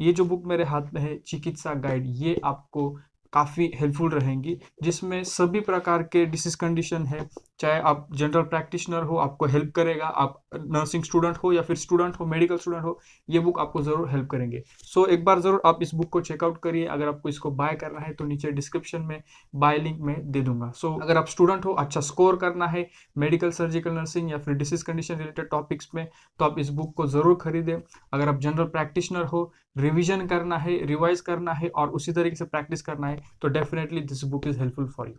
ये जो बुक मेरे हाथ में है चिकित्सा गाइड, ये आपको काफ़ी हेल्पफुल रहेंगी, जिसमें सभी प्रकार के डिसीज कंडीशन है। चाहे आप जनरल प्रैक्टिशनर हो, आपको हेल्प करेगा, आप नर्सिंग स्टूडेंट हो या फिर स्टूडेंट हो, मेडिकल स्टूडेंट हो, ये बुक आपको ज़रूर हेल्प करेंगे। सो एक बार ज़रूर आप इस बुक को चेकआउट करिए। अगर आपको इसको बाय करना है तो नीचे डिस्क्रिप्शन में बाय लिंक में दे दूंगा। सो अगर आप स्टूडेंट हो, अच्छा स्कोर करना है मेडिकल, सर्जिकल, नर्सिंग या फिर डिसीज कंडीशन रिलेटेड टॉपिक्स में, तो आप इस बुक को ज़रूर खरीदें। अगर आप जनरल प्रैक्टिशनर हो, रिवीजन करना है, रिवाइज करना है और उसी तरीके से प्रैक्टिस करना है, तो definitely this book is helpful for you.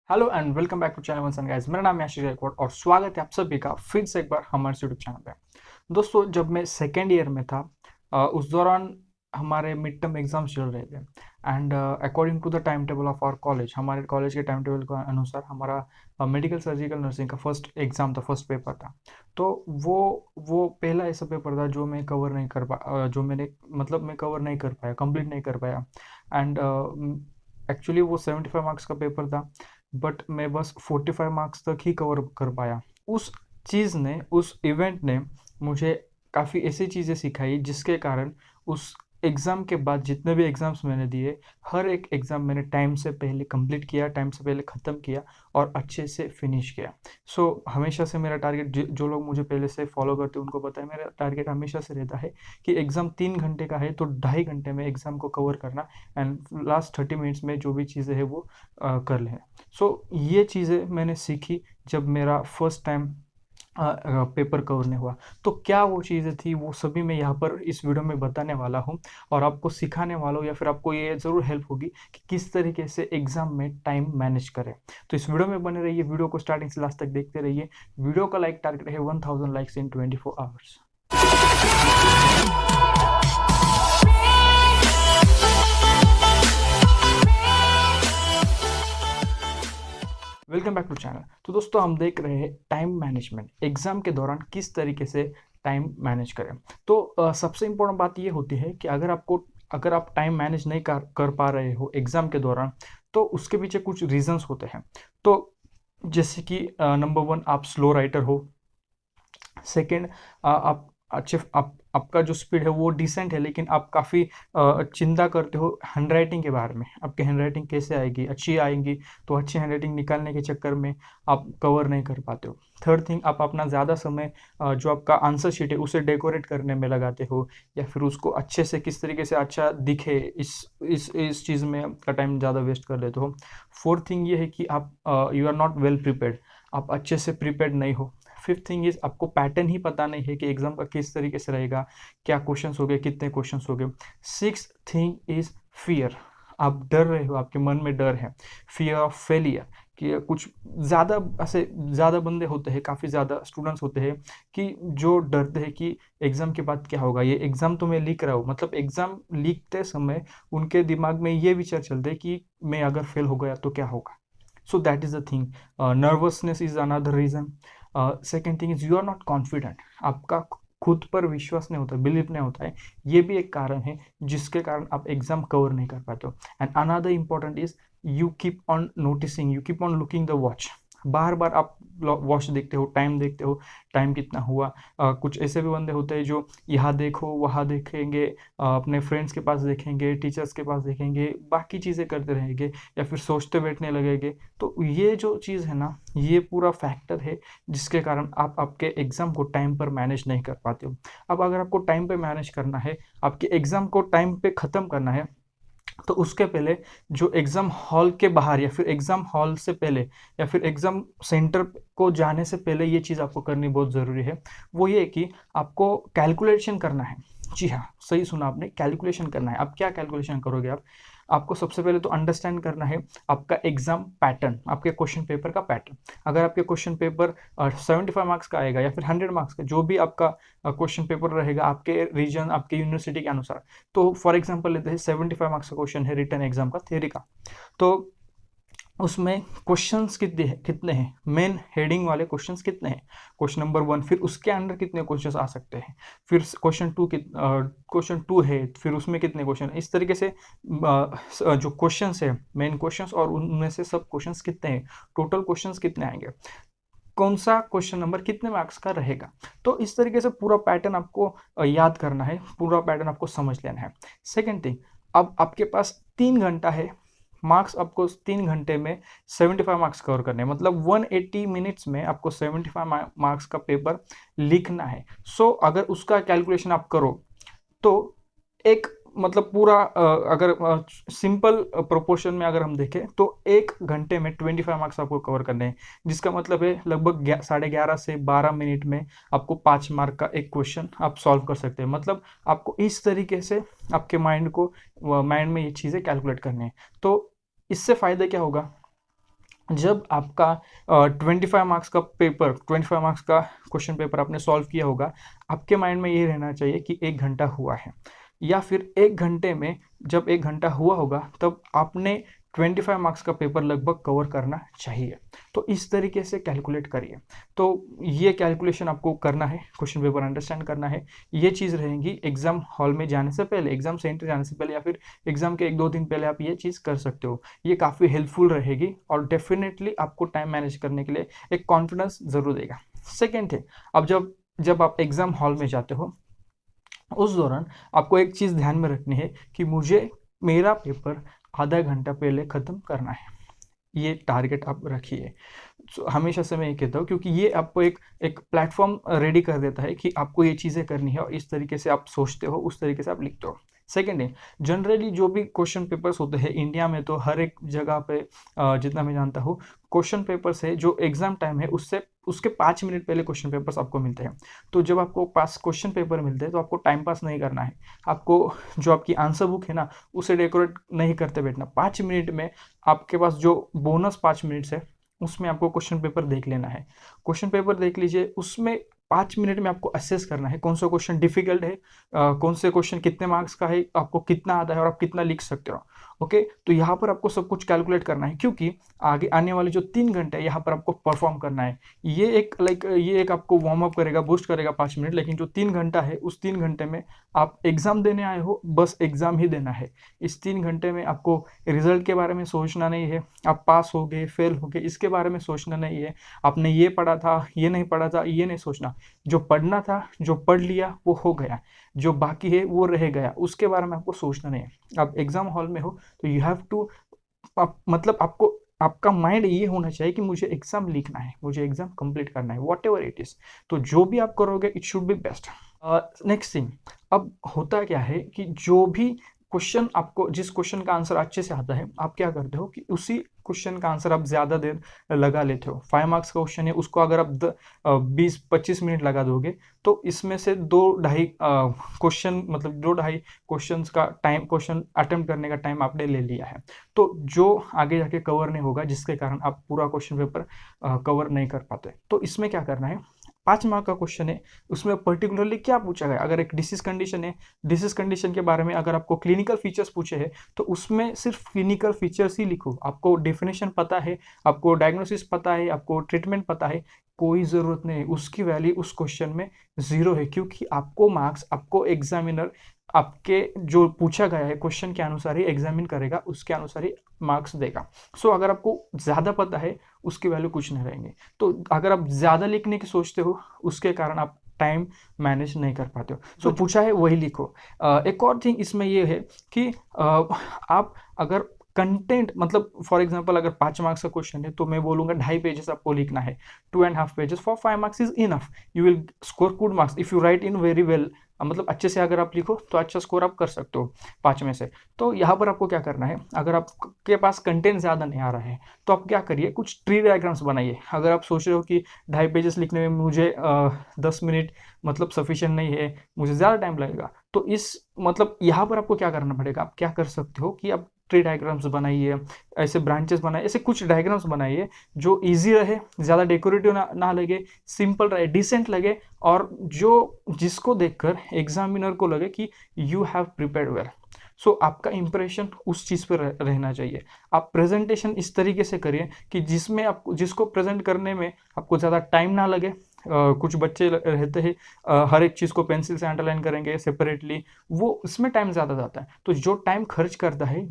Hello and welcome back to channel once and guys, मेरा नाम है आशीष गायकवाड़ और स्वागत है आप सभी का फिर से एक बार हमारे यूट्यूब चैनल पे। दोस्तों, जब मैं सेकेंड ईयर में था उस दौरान हमारे मिड टर्म एग्जाम्स चल रहे थे and according to the time table of our college, हमारे कॉलेज के टाइम टेबल के अनुसार हमारा मेडिकल सर्जिकल नर्सिंग का फर्स्ट एग्ज़ाम था, फर्स्ट पेपर था। तो वो पहला ऐसा पेपर था जो मैं कवर नहीं कर पा जो मैंने मतलब मैं कवर नहीं कर पाया, कंप्लीट नहीं कर पाया। एंड एक्चुअली वो 75 मार्क्स का पेपर था, बट मैं बस 45 मार्क्स तक ही कवर कर पाया। उस चीज़ ने, उस इवेंट ने मुझे काफ़ी ऐसी चीज़ें सिखाई जिसके कारण उस एग्ज़ाम के बाद जितने भी एग्ज़ाम्स मैंने दिए, हर एक एग्ज़ाम मैंने टाइम से पहले कंप्लीट किया, टाइम से पहले ख़त्म किया और अच्छे से फिनिश किया। सो हमेशा से मेरा टारगेट, जो लोग मुझे पहले से फॉलो करते हैं उनको पता है, मेरा टारगेट हमेशा से रहता है कि एग्ज़ाम 3 घंटे का है तो 2.5 घंटे में एग्ज़ाम को कवर करना एंड लास्ट 30 मिनट्स में जो भी चीज़ें हैं वो कर लें। सो ये चीज़ें मैंने सीखी जब मेरा फर्स्ट टाइम पेपर कवर नहीं हुआ। तो क्या वो चीज़ें थी, वो सभी मैं यहाँ पर इस वीडियो में बताने वाला हूँ और आपको सिखाने वाला हूँ, या फिर आपको ये ज़रूर हेल्प होगी कि किस तरीके से एग्ज़ाम में टाइम मैनेज करें। तो इस वीडियो में बने रहिए, वीडियो को स्टार्टिंग से लास्ट तक देखते रहिए। वीडियो का लाइक टारगेट है 1000 likes in 24 hours. Welcome back to channel. तो दोस्तों, हम देख रहे हैं टाइम मैनेजमेंट, एग्जाम के दौरान किस तरीके से टाइम मैनेज करें। तो सबसे इम्पोर्टेंट बात ये होती है कि अगर आप टाइम मैनेज नहीं कर पा रहे हो एग्जाम के दौरान, तो उसके पीछे कुछ रीजंस होते हैं। तो जैसे कि नंबर 1, आप स्लो राइटर हो। सेकेंड, आपका जो स्पीड है वो डिसेंट है, लेकिन आप काफ़ी चिंता करते हो हैंडराइटिंग के बारे में, आपकी हैंडराइटिंग कैसे आएगी, अच्छी आएगी, तो अच्छी हैंडराइटिंग निकालने के चक्कर में आप कवर नहीं कर पाते हो। थर्ड थिंग, आप अपना ज़्यादा समय जो आपका आंसर शीट है उसे डेकोरेट करने में लगाते हो, या फिर उसको अच्छे से किस तरीके से अच्छा दिखे, इस चीज़ में आपका टाइम ज़्यादा वेस्ट कर देते हो। फोर्थ थिंग ये है कि आप you are not well prepared, आप अच्छे से प्रिपेयर्ड नहीं हो। फिफ्थ थिंग इज, आपको पैटर्न ही पता नहीं है कि एग्जाम का किस तरीके से रहेगा, क्या क्वेश्चंस हो गए, कितने क्वेश्चंस हो गए। सिक्स्थ थिंग इज फियर, आप डर रहे हो, आपके मन में डर है, फियर ऑफ फेलियर। कि कुछ ज़्यादा ऐसे ज़्यादा बंदे होते हैं, काफ़ी ज़्यादा स्टूडेंट्स होते हैं कि जो डरते हैं कि एग्ज़ाम के बाद क्या होगा, ये एग्ज़ाम तो मैं लिख रहा हूँ, मतलब एग्ज़ाम लिखते समय उनके दिमाग में ये विचार चलते हैं कि मैं अगर फेल हो गया तो क्या होगा। So that is the thing. Nervousness is another reason. Second thing is you are not confident, आपका खुद पर विश्वास नहीं होता, बिलीव नहीं होता है, ये भी एक कारण है जिसके कारण आप एग्जाम कवर नहीं कर पाते हो। And another important is you keep on noticing, you keep on looking the watch, बार बार आप वॉच देखते हो, टाइम देखते हो, टाइम कितना हुआ। कुछ ऐसे भी बंदे होते हैं जो यहाँ देखो वहाँ देखेंगे, अपने फ्रेंड्स के पास देखेंगे, टीचर्स के पास देखेंगे, बाकी चीज़ें करते रहेंगे या फिर सोचते बैठने लगेंगे। तो ये जो चीज़ है ना, ये पूरा फैक्टर है जिसके कारण आप आपके एग्ज़ाम को टाइम पर मैनेज नहीं कर पाते हो। अब अगर आपको टाइम पे मैनेज करना है, आपके एग्ज़ाम को टाइम पे ख़त्म करना है, तो उसके पहले जो एग्ज़ाम हॉल के बाहर, या फिर एग्ज़ाम हॉल से पहले, या फिर एग्ज़ाम सेंटर को जाने से पहले ये चीज़ आपको करनी बहुत ज़रूरी है। वो ये कि आपको कैलकुलेशन करना है। जी हाँ, सही सुना आपने, कैलकुलेशन करना है। अब क्या कैलकुलेशन करोगे आप? आपको सबसे पहले तो अंडरस्टैंड करना है आपका एग्ज़ाम पैटर्न, आपके क्वेश्चन पेपर का पैटर्न। अगर आपके क्वेश्चन पेपर 75 मार्क्स का आएगा या फिर 100 मार्क्स का, जो भी आपका क्वेश्चन पेपर रहेगा आपके रीजन, आपके यूनिवर्सिटी के अनुसार। तो फॉर एग्जांपल लेते हैं 75 मार्क्स का क्वेश्चन है रिटन एग्जाम का, थ्योरी का। तो उसमें क्वेश्चंस कितने हैं, मेन हेडिंग वाले क्वेश्चंस कितने हैं, क्वेश्चन नंबर 1, फिर उसके अंडर कितने क्वेश्चंस आ सकते हैं, फिर क्वेश्चन 2 है, फिर उसमें कितने क्वेश्चन, इस तरीके से जो क्वेश्चंस है, मेन क्वेश्चंस, और उनमें से सब क्वेश्चंस कितने हैं, टोटल क्वेश्चंस कितने आएंगे। कौन सा क्वेश्चन नंबर कितने मार्क्स का रहेगा। तो इस तरीके से पूरा पैटर्न आपको याद करना है, पूरा पैटर्न आपको समझ लेना है। सेकेंड थिंग, अब आपके पास 3 घंटा है, मार्क्स आपको 3 घंटे में 75 मार्क्स कवर करने हैं, मतलब 180 मिनट्स में आपको 75 मार्क्स का पेपर लिखना है। सो अगर उसका कैलकुलेशन आप करो तो एक मतलब पूरा अगर सिंपल प्रोपोर्शन में अगर हम देखें तो 1 घंटे में 25 मार्क्स आपको कवर करने हैं, जिसका मतलब है लगभग 11:30 से 12 मिनट में आपको 5 मार्क का एक क्वेश्चन आप सॉल्व कर सकते हैं। मतलब आपको इस तरीके से आपके माइंड में ये चीज़ें कैलकुलेट करनी है। तो इससे फ़ायदा क्या होगा, जब आपका 25 मार्क्स का पेपर, 25 मार्क्स का क्वेश्चन पेपर आपने सॉल्व किया होगा, आपके माइंड में ये रहना चाहिए कि 1 घंटा हुआ है, या फिर 1 घंटे में जब 1 घंटा हुआ होगा तब आपने 25 मार्क्स का पेपर लगभग कवर करना चाहिए। तो इस तरीके से कैलकुलेट करिए। तो ये कैलकुलेशन आपको करना है, क्वेश्चन पेपर अंडरस्टैंड करना है। ये चीज़ रहेंगी एग्जाम हॉल में जाने से पहले, एग्जाम सेंटर जाने से पहले, या फिर एग्जाम के 1-2 दिन पहले आप ये चीज़ कर सकते हो। ये काफ़ी हेल्पफुल रहेगी और डेफिनेटली आपको टाइम मैनेज करने के लिए एक कॉन्फिडेंस ज़रूर देगा। सेकेंड है, अब जब आप एग्ज़ाम हॉल में जाते हो उस दौरान आपको एक चीज़ ध्यान में रखनी है कि मुझे मेरा पेपर आधा घंटा पहले ख़त्म करना है। ये टारगेट आप रखिए। हमेशा से मैं ये कहता हूँ, क्योंकि ये आपको एक प्लेटफॉर्म रेडी कर देता है कि आपको ये चीज़ें करनी है और इस तरीके से आप सोचते हो, उस तरीके से आप लिखते हो। सेकेंड है, जनरली जो भी क्वेश्चन पेपर्स होते हैं इंडिया में, तो हर एक जगह पे जितना मैं जानता हूँ क्वेश्चन पेपर्स है जो एग्ज़ाम टाइम है उसके 5 मिनट पहले क्वेश्चन पेपर्स आपको मिलते हैं। तो जब आपको पास क्वेश्चन पेपर मिलते हैं तो आपको टाइम पास नहीं करना है, आपको जो आपकी आंसर बुक है ना उसे डेकोरेट नहीं करते बैठना। 5 मिनट में आपके पास जो बोनस 5 मिनट्स है उसमें आपको क्वेश्चन पेपर देख लेना है। क्वेश्चन पेपर देख लीजिए, उसमें 5 मिनट में आपको असेस करना है कौन सा क्वेश्चन डिफिकल्ट है, कौन से क्वेश्चन कितने मार्क्स का है, आपको कितना आता है और आप कितना लिख सकते हो। ओके, तो यहाँ पर आपको सब कुछ कैलकुलेट करना है, क्योंकि आगे आने वाले जो 3 घंटे है यहाँ पर आपको परफॉर्म करना है। ये एक आपको वार्म अप करेगा, बूस्ट करेगा 5 मिनट, लेकिन जो 3 घंटा है उस 3 घंटे में आप एग्जाम देने आए हो, बस एग्जाम ही देना है। इस 3 घंटे में आपको रिजल्ट के बारे में सोचना नहीं है, आप पास हो गए फेल हो गए इसके बारे में सोचना नहीं है, आपने ये पढ़ा था ये नहीं पढ़ा था ये नहीं सोचना। जो पढ़ना था, जो पढ़ लिया वो हो गया, जो बाकी है वो रह गया, उसके बारे में आपको सोचना नहीं है। आप एग्जाम हॉल में हो तो यू हैव टू, मतलब आपको आपका माइंड ये होना चाहिए कि मुझे एग्जाम लिखना है, मुझे एग्जाम कंप्लीट करना है, वॉट एवर इट इज। तो जो भी आप करोगे it should be best. Next thing, अब होता क्या है कि जो भी क्वेश्चन आपको, जिस क्वेश्चन का आंसर अच्छे से आता है, आप क्या करते हो कि उसी क्वेश्चन का आंसर आप ज़्यादा देर लगा लेते हो। 5 मार्क्स का क्वेश्चन है, उसको अगर आप 20-25 मिनट लगा दोगे तो इसमें से 2-2.5 क्वेश्चन, मतलब 2-2.5 क्वेश्चन का टाइम, क्वेश्चन अटेम्प्ट करने का टाइम आपने ले लिया है, तो जो आगे जाके कवर नहीं होगा, जिसके कारण आप पूरा क्वेश्चन पेपर कवर नहीं कर पाते। तो इसमें क्या करना है, 5 मार्क का क्वेश्चन है, उसमें पर्टिकुलरली क्या पूछा गया। अगर एक डिसीज कंडीशन है, डिसीज कंडीशन के बारे में अगर आपको क्लिनिकल फीचर्स पूछे हैं तो उसमें सिर्फ क्लिनिकल फीचर्स ही लिखो। आपको डेफिनेशन पता है, आपको डायग्नोसिस पता है, आपको ट्रीटमेंट पता है, कोई ज़रूरत नहीं, उसकी वैल्यू उस क्वेश्चन में 0 है, क्योंकि आपको मार्क्स, आपको एग्जामिनर आपके जो पूछा गया है क्वेश्चन के अनुसार ही एग्जामिन करेगा, उसके अनुसार ही मार्क्स देगा। सो अगर आपको ज़्यादा पता है उसकी वैल्यू कुछ नहीं रहेंगे। तो अगर आप ज़्यादा लिखने की सोचते हो उसके कारण आप टाइम मैनेज नहीं कर पाते हो। सो पूछा है वही लिखो। एक और थिंग इसमें ये है कि आप अगर कंटेंट, मतलब फॉर एग्जांपल अगर 5 मार्क्स का क्वेश्चन है तो मैं बोलूँगा 2.5 पेजेस आपको लिखना है, 2.5 pages for 5 marks is enough, you will score good marks if you right in very well. मतलब अच्छे से अगर आप लिखो तो अच्छा स्कोर आप कर सकते हो 5 में से। तो यहाँ पर आपको क्या करना है, अगर आपके पास कंटेंट ज़्यादा नहीं आ रहा है तो आप क्या करिए, कुछ ट्री डायग्राम्स बनाइए। अगर आप सोच रहे हो कि 2.5 पेजेस लिखने में मुझे 10 मिनट मतलब सफिशिएंट नहीं है, मुझे ज़्यादा टाइम लगेगा, तो इस मतलब यहाँ पर आपको क्या करना पड़ेगा, आप क्या कर सकते हो कि आप ट्री डायग्राम्स बनाइए, ऐसे ब्रांचेस बनाइए, ऐसे कुछ डायग्राम्स बनाइए जो इजी रहे, ज़्यादा डेकोरेटिव ना लगे, सिंपल रहे, डिसेंट लगे, और जिसको देखकर एग्जामिनर को लगे कि यू हैव प्रिपेयर्ड वेल। सो आपका इंप्रेशन उस चीज़ पर रहना चाहिए। आप प्रेजेंटेशन इस तरीके से करिए कि जिसमें आपको, जिसको प्रेजेंट करने में आपको ज़्यादा टाइम ना लगे। कुछ बच्चे रहते हैं हर एक चीज़ को पेंसिल से अंडरलाइन करेंगे सेपरेटली, वो इसमें टाइम ज़्यादा जाता है। तो जो टाइम खर्च करता है,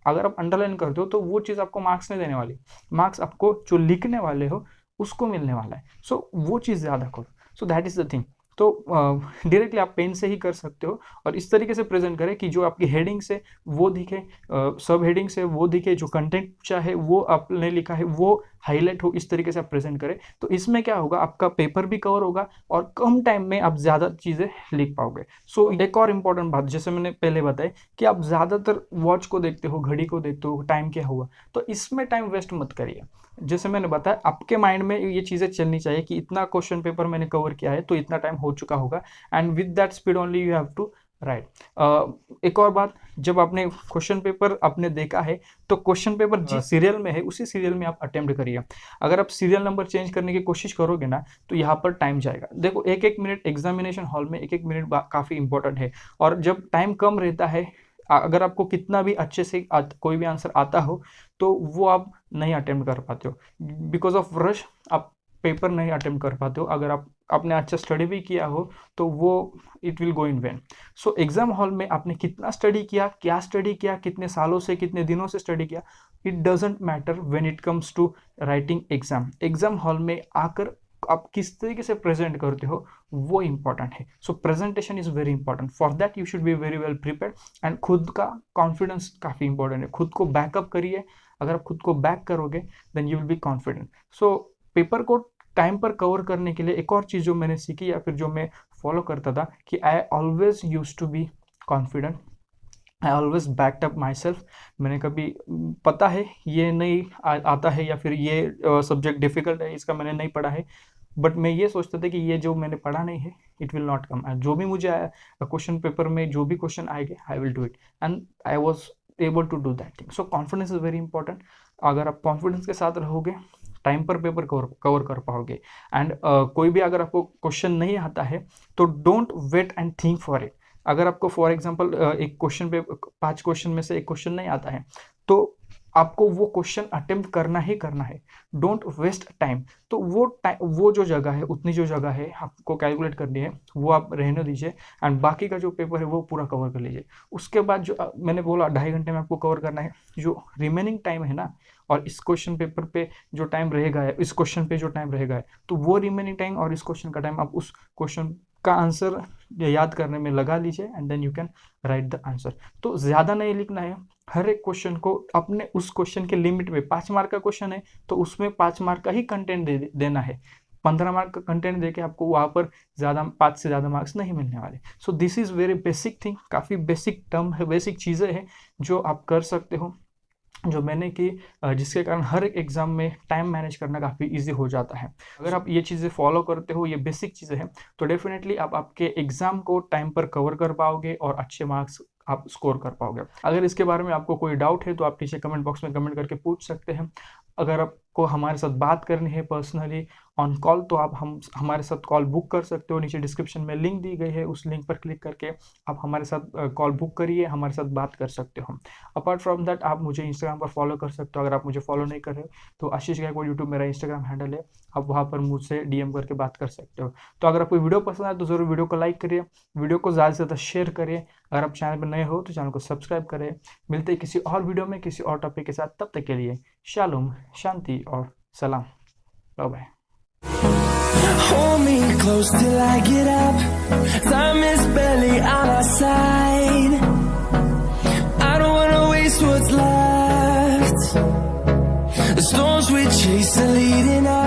अगर आप अंडरलाइन करते हो तो वो चीज़ आपको मार्क्स नहीं देने वाली। मार्क्स आपको जो लिखने वाले हो उसको मिलने वाला है। सो वो चीज़ ज़्यादा करो। सो दैट इज़ द थिंग। तो डायरेक्टली आप पेन से ही कर सकते हो और इस तरीके से प्रेजेंट करें कि जो आपकी हेडिंग से वो दिखे, सब हेडिंग से वो दिखे, जो कंटेंट चाहे वो आपने लिखा है वो हाईलाइट हो, इस तरीके से आप प्रेजेंट करें। तो इसमें क्या होगा, आपका पेपर भी कवर होगा और कम टाइम में आप ज़्यादा चीज़ें लिख पाओगे। सो एक और इम्पॉर्टेंट बात, जैसे मैंने पहले बताई कि आप ज़्यादातर वॉच को देखते हो, घड़ी को देखते हो, टाइम क्या हुआ, तो इसमें टाइम वेस्ट मत करिए। जैसे मैंने बताया, आपके माइंड में ये चीज़ें चलनी चाहिए कि इतना क्वेश्चन पेपर मैंने कवर किया है तो इतना टाइम हो चुका होगा, and with that speed only you have to write. एक और बात, जब आपने क्वेश्चन पेपर आपने देखा है तो क्वेश्चन पेपर जिस सीरियल में है उसी सीरियल में आप अटेम्प्ट करिए। अगर आप सीरियल नंबर चेंज करने की कोशिश करोगे ना तो यहाँ पर टाइम जाएगा। देखो, एक एक मिनट एग्जामिनेशन हॉल में एक एक मिनट काफ़ी इंपॉर्टेंट है, और जब टाइम कम रहता है, अगर आपको कितना भी अच्छे से कोई भी आंसर आता हो तो वो आप नहीं अटेम्प्ट कर पाते हो। बिकॉज ऑफ रश आप पेपर नहीं अटेम्प्ट कर पाते हो। अगर आपने अच्छा स्टडी भी किया हो तो वो it will go in when. So exam hall में आपने कितना स्टडी किया, क्या स्टडी किया, कितने सालों से, कितने दिनों से स्टडी किया, it doesn't matter when it comes to writing exam. Exam hall में आकर आप किस तरीके से प्रेजेंट करते हो वो इंपॉर्टेंट है। So presentation is very important. For that you should be very well prepared, and खुद का कॉन्फिडेंस काफ़ी इंपॉर्टेंट है। खुद को बैकअप करिए। अगर आप खुद को बैक करोगे then you will be confident. So paper को टाइम पर कवर करने के लिए एक और चीज़ जो मैंने सीखी या फिर जो मैं फॉलो करता था कि I always use to be confident, I always backed up my self. मैंने कभी पता है ये नहीं आता है या फिर ये सब्जेक्ट डिफिकल्ट है, इसका मैंने नहीं पढ़ा है, बट मैं ये सोचता था कि ये जो मैंने पढ़ा नहीं है इट विल नॉट कम, जो भी मुझे आया क्वेश्चन पेपर में, जो भी क्वेश्चन आएंगे I will do it, and I was able to do that thing. So confidence is very important. अगर आप कॉन्फिडेंस के साथ रहोगे टाइम पर पेपर कवर कर पाओगे। एंड कोई भी अगर आपको क्वेश्चन नहीं आता है तो don't wait and think for it. अगर आपको फॉर एग्जांपल एक क्वेश्चन पे 5 क्वेश्चन में से एक क्वेश्चन नहीं आता है तो आपको वो क्वेश्चन अटेम्प्ट करना ही करना है। Don't waste time. तो वो जो जगह है, उतनी जो जगह है आपको कैलकुलेट करनी है वो आप रहने दीजिए, एंड बाकी का जो पेपर है वो पूरा कवर कर लीजिए। उसके बाद जो मैंने बोला 2.5 घंटे में आपको कवर करना है, जो रिमेनिंग टाइम है ना, और इस क्वेश्चन पेपर पे जो टाइम रहेगा है, इस क्वेश्चन पे जो टाइम रहेगा है, तो वो रिमेनिंग टाइम और इस क्वेश्चन का टाइम आप उस क्वेश्चन का आंसर याद करने में लगा लीजिए, and then you can write the answer. तो ज़्यादा नहीं लिखना है, हर एक क्वेश्चन को अपने उस क्वेश्चन के लिमिट में, 5 मार्क का क्वेश्चन है तो उसमें 5 मार्क का ही कंटेंट देना है। 15 मार्क का कंटेंट देके आपको वहाँ पर ज़्यादा 5 से ज़्यादा मार्क्स नहीं मिलने वाले। So this is very basic thing. काफ़ी बेसिक टर्म है, बेसिक चीज़ें हैं जो आप कर सकते हो, जो मैंने की, जिसके कारण हर एक एग्जाम में टाइम मैनेज करना काफ़ी इजी हो जाता है। अगर आप ये चीज़ें फॉलो करते हो, ये बेसिक चीज़ें हैं, तो डेफिनेटली आप आपके एग्जाम को टाइम पर कवर कर पाओगे और अच्छे मार्क्स आप स्कोर कर पाओगे। अगर इसके बारे में आपको कोई डाउट है तो आप नीचे कमेंट बॉक्स में कमेंट करके पूछ सकते हैं। अगर आपको हमारे साथ बात करनी है पर्सनली ऑन कॉल तो आप हमारे साथ कॉल बुक कर सकते हो। नीचे डिस्क्रिप्शन में लिंक दी गई है, उस लिंक पर क्लिक करके आप हमारे साथ कॉल बुक करिए, हमारे साथ बात कर सकते हो। अपार्ट फ्रॉम दैट आप मुझे इंस्टाग्राम पर फॉलो कर सकते हो। अगर आप मुझे फॉलो नहीं कर रहे हो तो आशीष गायकवाड यूट्यूब मेरा इंस्टाग्राम हैंडल है, आप वहाँ पर मुझसे DM करके बात कर सकते हो। तो अगर आपको वीडियो पसंद आए तो ज़रूर वीडियो को लाइक करिए, वीडियो को ज़्यादा से ज़्यादा शेयर करिए। अगर आप चैनल पर नए हो तो चैनल को सब्सक्राइब करें। मिलते हैं किसी और वीडियो में किसी और टॉपिक के साथ, तब तक के लिए शालोम, शांति और सलाम। Bye bye. Hold me close till I get up. Time is barely on our side. I don't wanna waste what's left. The storms we chase are leading us.